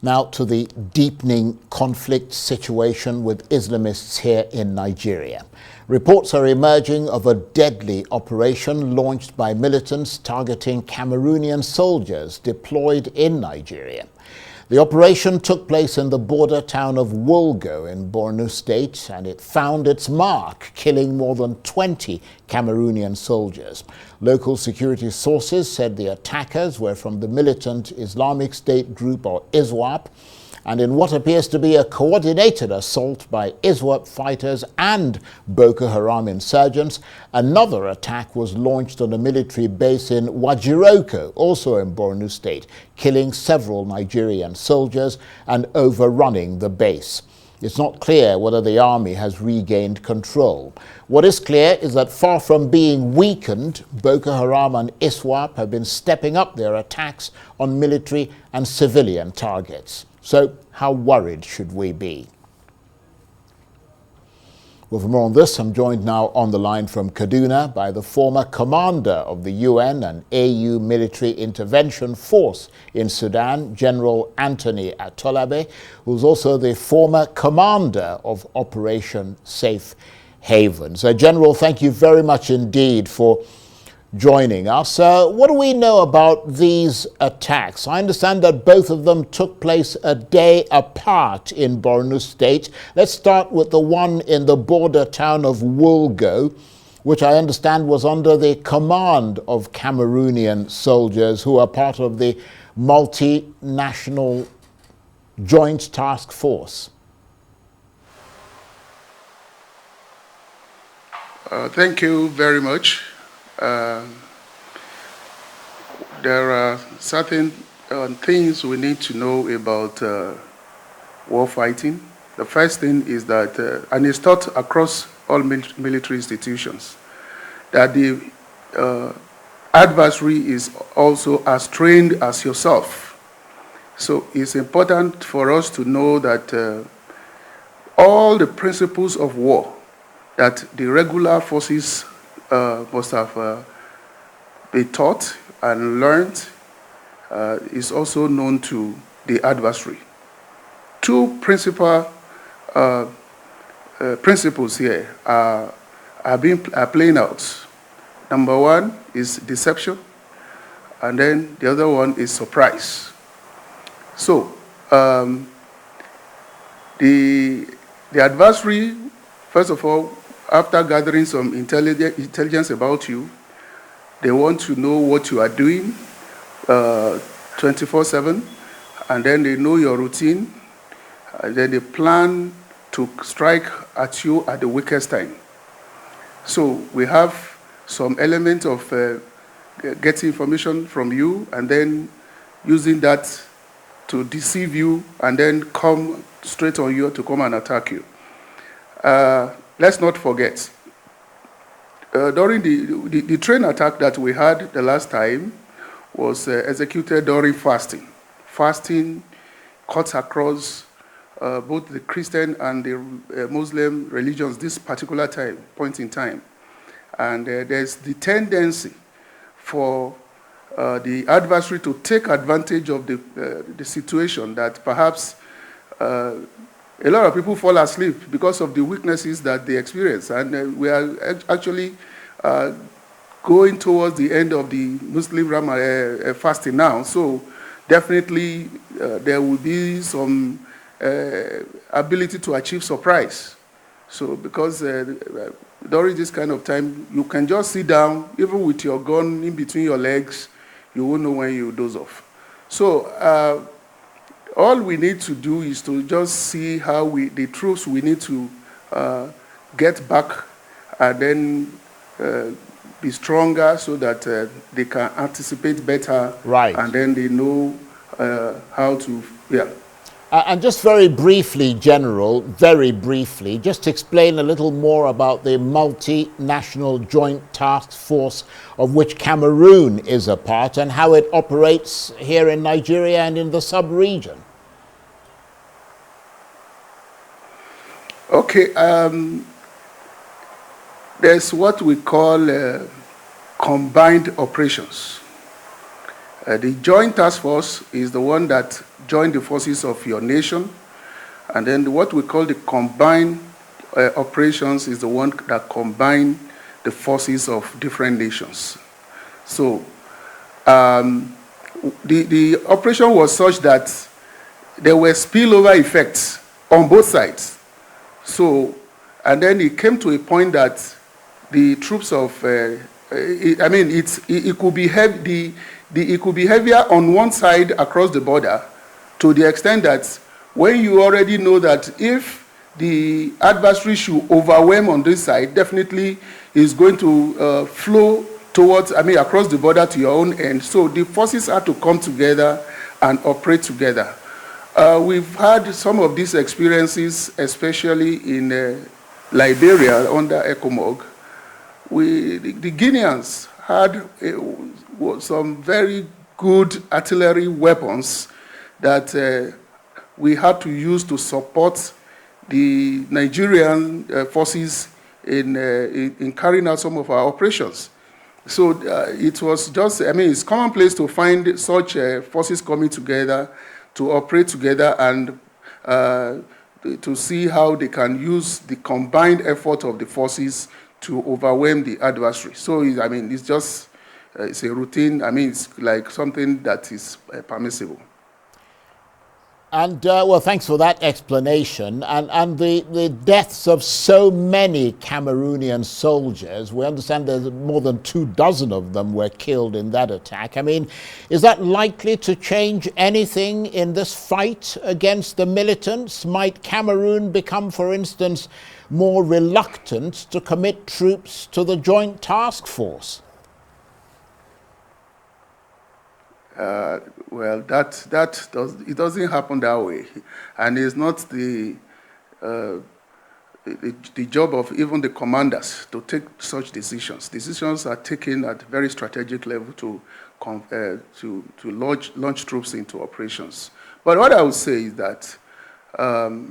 Now to the deepening conflict situation with Islamists here in Nigeria. Reports are emerging of a deadly operation launched by militants targeting Cameroonian soldiers deployed in Nigeria. The operation took place in the border town of Wulgo in Borno State, and it found its mark, killing more than 20 Cameroonian soldiers. Local security sources said the attackers were from the militant Islamic State group, or ISWAP, and in what appears to be a coordinated assault by ISWAP fighters and Boko Haram insurgents, another attack was launched on a military base in Wajiroko, also in Borno State, killing several Nigerian soldiers and overrunning the base. It's not clear whether the army has regained control. What is clear is that far from being weakened, Boko Haram and ISWAP have been stepping up their attacks on military and civilian targets. So, how worried should we be? Well, for more on this, I'm joined now on the line from Kaduna by the former commander of the UN and AU Military Intervention Force in Sudan, General Anthony Atolagbe, who's also the former commander of Operation Safe Haven. So, General, thank you very much indeed for joining us. What do we know about these attacks? I understand that both of them took place a day apart in Borno State. Let's start with the one in the border town of Wulgo, which I understand was under the command of Cameroonian soldiers who are part of the Multinational Joint Task Force. Thank you very much. There are certain things we need to know about war fighting. The first thing is that, and it's taught across all military institutions, that the adversary is also as trained as yourself. So it's important for us to know that all the principles of war that the regular forces must have been taught and learned is also known to the adversary. Two principal principles here are playing out. Number one is deception, and then the other one is surprise. So the adversary, first of all, after gathering some intelligence about you, they want to know what you are doing 24/7, and then they know your routine, and then they plan to strike at you at the weakest time. So we have some element of getting information from you and then using that to deceive you and then come straight on you to come and attack you. Let's not forget, during the train attack that we had the last time was executed during fasting. Fasting cuts across both the Christian and the Muslim religions this particular point in time. And there's the tendency for the adversary to take advantage of the situation that perhaps a lot of people fall asleep because of the weaknesses that they experience. And we are actually going towards the end of the Muslim Ramadan fasting now. So definitely there will be some ability to achieve surprise. So because during this kind of time, you can just sit down, even with your gun in between your legs, you won't know when you doze off. So all we need to do is to just see how the troops we need to get back and then be stronger so that they can anticipate better. Right. And then they know how to, yeah. And just very briefly, General, very briefly, just explain a little more about the Multinational Joint Task Force of which Cameroon is a part and how it operates here in Nigeria and in the sub-region. Okay, there's what we call combined operations. The Joint Task Force is the one that joined the forces of your nation, and then what we call the Combined Operations is the one that combine the forces of different nations. So the operation was such that there were spillover effects on both sides. So, and then it came to a point that the troops of, it could be heavy, it could be heavier on one side across the border, to the extent that when you already know that if the adversary should overwhelm on this side, definitely is going to flow towards, across the border to your own end. So the forces had to come together and operate together. We've had some of these experiences, especially in Liberia under ECOMOG. The Guineans had some very good artillery weapons that we had to use to support the Nigerian forces in carrying out some of our operations. So it was just, it's commonplace to find such forces coming together to operate together and to see how they can use the combined effort of the forces to overwhelm the adversary. So, it's just, it's a routine, it's like something that is permissible. And, well, thanks for that explanation. And the deaths of so many Cameroonian soldiers, we understand there's more than 24 of them were killed in that attack. Is that likely to change anything in this fight against the militants? Might Cameroon become, for instance, more reluctant to commit troops to the Joint Task Force? Well, it doesn't happen that way, and it's not the job of even the commanders to take such decisions. Decisions are taken at very strategic level to launch troops into operations. But what I would say is that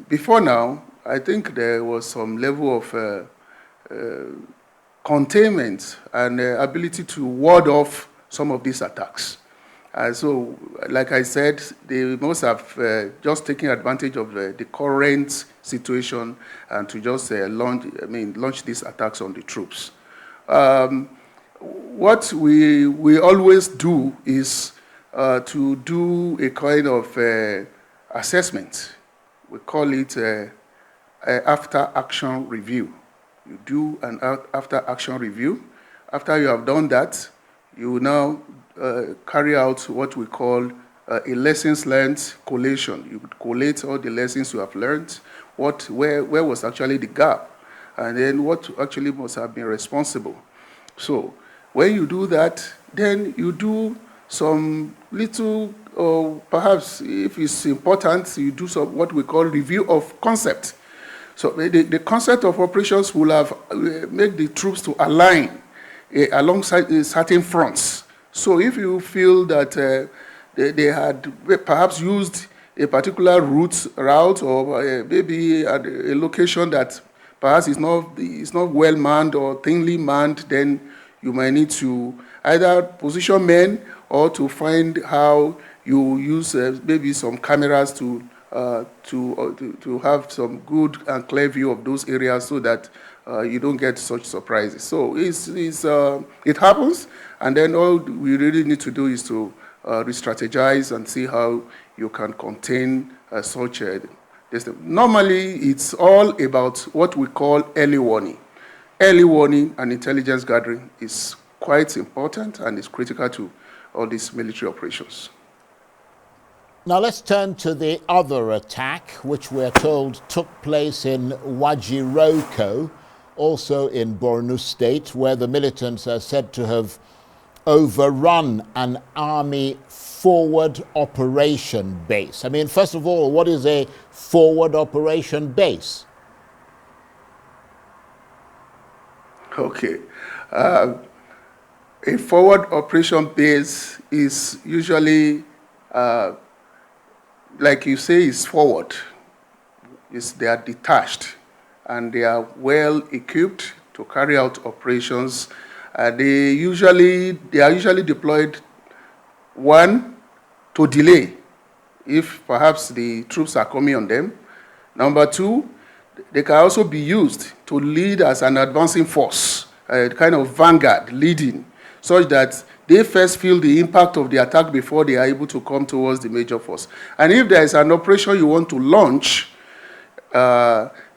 before now, I think there was some level of containment and ability to ward off some of these attacks. So, like I said, they must have just taken advantage of the current situation and to just launch these attacks on the troops. What we always do is to do a kind of assessment. We call it after-action review. You do an after-action review. After you have done that, you now carry out what we call a lessons learned collation. You collate all the lessons you have learned, where was actually the gap, and then what actually must have been responsible. So when you do that, then you do some little, or perhaps if it's important, you do some what we call review of concept. So the concept of operations will have make the troops to align alongside certain fronts. So if you feel that they had perhaps used a particular route or maybe at a location that perhaps is not well manned or thinly manned, then you might need to either position men or to find how you use maybe some cameras to have some good and clear view of those areas so that you don't get such surprises. So it happens, and then all we really need to do is to re-strategize and see how you can contain such a this. Normally, it's all about what we call early warning. Early warning and intelligence gathering is quite important and is critical to all these military operations. Now let's turn to the other attack, which we're told took place in Wajiroko, also in Borno State, where the militants are said to have overrun an army forward operation base. First of all, what is a forward operation base? Okay. A forward operation base is usually, like you say, is forward. They are detached and they are well equipped to carry out operations. They are usually deployed one, to delay if perhaps the troops are coming on them. Number two, they can also be used to lead as an advancing force, a kind of vanguard leading, such that they first feel the impact of the attack before they are able to come towards the major force. And if there is an operation you want to launch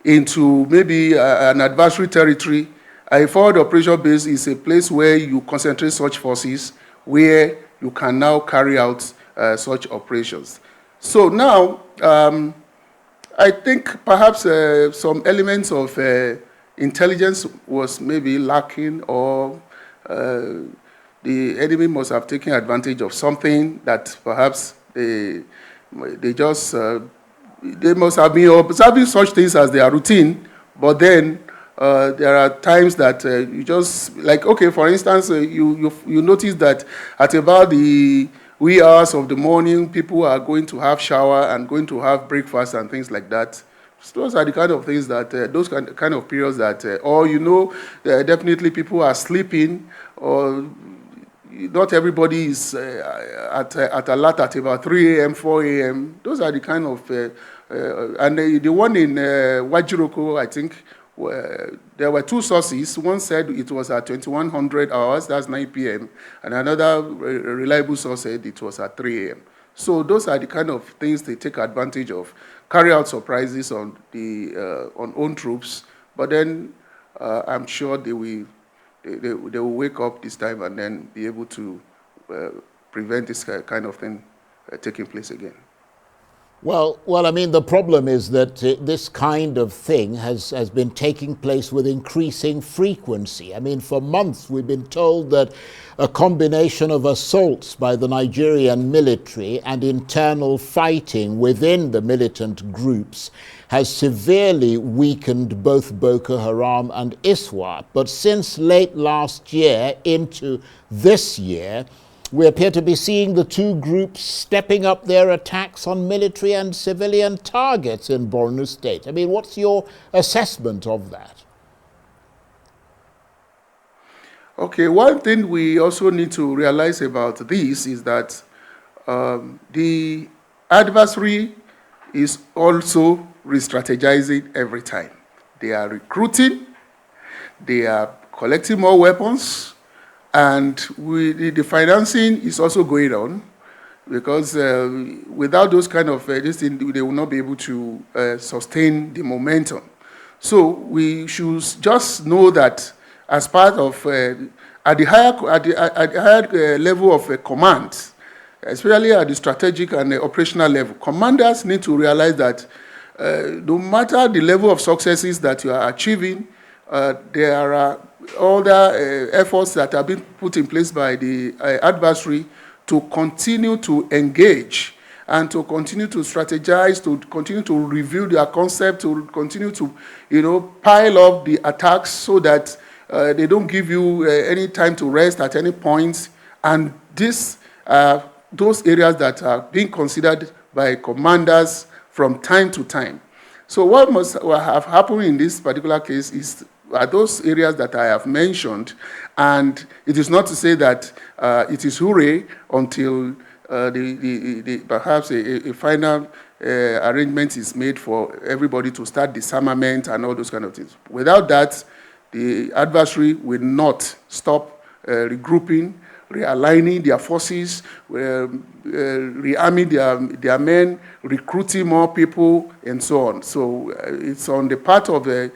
into maybe an adversary territory, a forward operation base is a place where you concentrate such forces, where you can now carry out such operations. So now, I think perhaps some elements of intelligence was maybe lacking, or the enemy must have taken advantage of something that perhaps they must have been observing such things as their routine, but then there are times that you just, like, okay, for instance, you notice that at about the wee hours of the morning, people are going to have shower and going to have breakfast and things like that. So those are the kind of things that, those kind of periods that, or definitely people are sleeping, or not everybody is at alert at about 3 a.m., 4 a.m. Those are the kind of, and the one in Wajiroko, I think, there were two sources. One said it was at 2100 hours, that's 9 p.m., and another reliable source said it was at 3 a.m. So those are the kind of things they take advantage of, carry out surprises on on own troops, but then I'm sure they will wake up this time and then be able to prevent this kind of thing taking place again. Well, I mean, the problem is that this kind of thing has been taking place with increasing frequency. I mean, for months we've been told that a combination of assaults by the Nigerian military and internal fighting within the militant groups has severely weakened both Boko Haram and ISWAP. But since late last year into this year, we appear to be seeing the two groups stepping up their attacks on military and civilian targets in Borno State. I mean, what's your assessment of that? Okay, one thing we also need to realize about this is that the adversary is also re-strategizing every time. They are recruiting, they are collecting more weapons, and the financing is also going on, because without those kind of this thing, they will not be able to sustain the momentum. So we should just know that as part of at the higher level of command, especially at the strategic and the operational level, commanders need to realize that no matter the level of successes that you are achieving, there are other efforts that have been put in place by the adversary to continue to engage and to continue to strategize, to continue to review their concept, to continue to, pile up the attacks so that they don't give you any time to rest at any point. And those areas that are being considered by commanders from time to time. So what must have happened in this particular case are those areas that I have mentioned, and it is not to say that it is hooray until perhaps a final arrangement is made for everybody to start disarmament and all those kind of things. Without that, the adversary will not stop regrouping, realigning their forces, rearming their men, recruiting more people, and so on. So it's on the part of the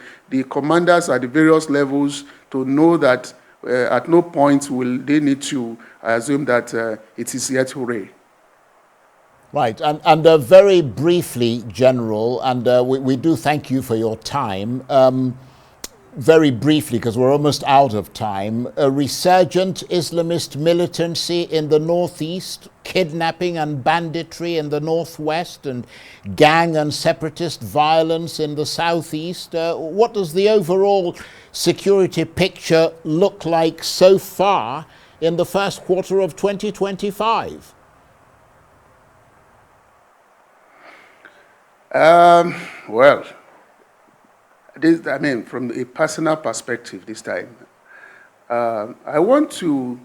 commanders at the various levels to know that at no point will they need to assume that it is yet hooray. Right, and very briefly, General, and we do thank you for your time. Very briefly, because we're almost out of time, a resurgent Islamist militancy in the northeast, kidnapping and banditry in the northwest, and gang and separatist violence in the southeast. What does the overall security picture look like so far in the first quarter of 2025? Well, from a personal perspective this time, I want to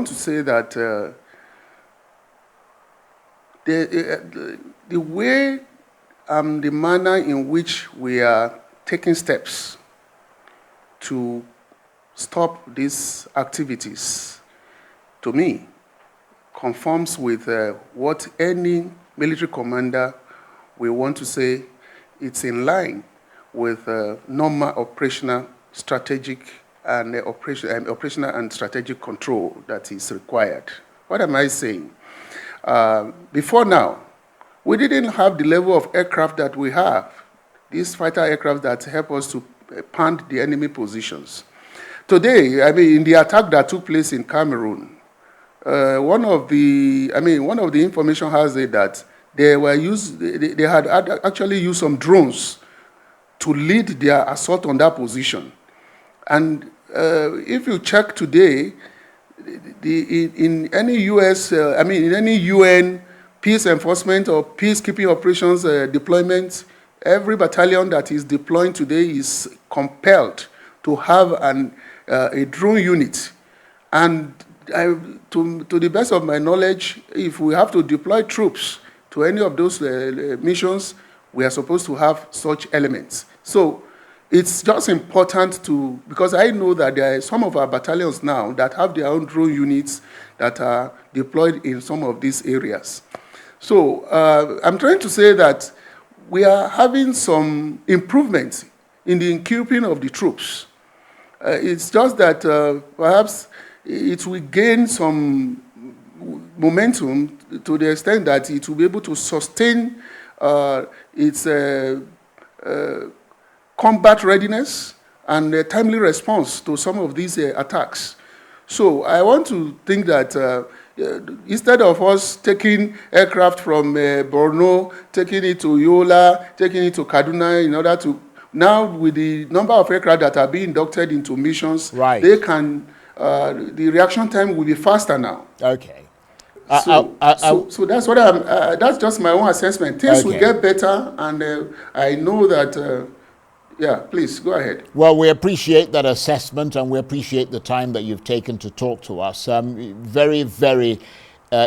say that the way the manner in which we are taking steps to stop these activities, to me, conforms with what any military commander will want to say. It's in line with normal operational, strategic, and operational and strategic control that is required. What am I saying? Before now, we didn't have the level of aircraft that we have, these fighter aircraft that help us to pound the enemy positions. Today, in the attack that took place in Cameroon, one of the information has it that they had actually used some drones to lead their assault on that position. And if you check today, in any in any UN peace enforcement or peacekeeping operations deployment, every battalion that is deploying today is compelled to have a drone unit. And to the best of my knowledge, if we have to deploy troops to any of those missions, we are supposed to have such elements. So it's just important because I know that there are some of our battalions now that have their own drone units that are deployed in some of these areas. So I'm trying to say that we are having some improvements in the equipping of the troops. It's just that perhaps it will gain some momentum to the extent that it will be able to sustain its combat readiness and a timely response to some of these attacks. So I want to think that instead of us taking aircraft from Borno, taking it to Yola, taking it to Kaduna, in order to, now with the number of aircraft that are being inducted into missions, right, they can, the reaction time will be faster now. Okay. So that's what that's just my own assessment. Things will get better, and I know that, yeah, please, go ahead. Well, we appreciate that assessment, and we appreciate the time that you've taken to talk to us. Very, very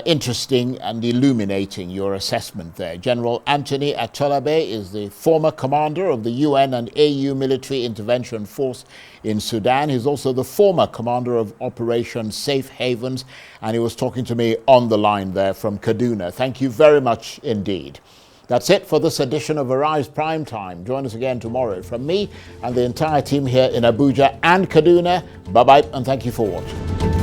interesting and illuminating, your assessment there. General Anthony Atolagbe is the former commander of the UN and AU Military Intervention Force in Sudan. He's also the former commander of Operation Safe Havens, and he was talking to me on the line there from Kaduna. Thank you very much indeed. That's it for this edition of Arise Prime Time. Join us again tomorrow. From me and the entire team here in Abuja and Kaduna, bye-bye, and thank you for watching.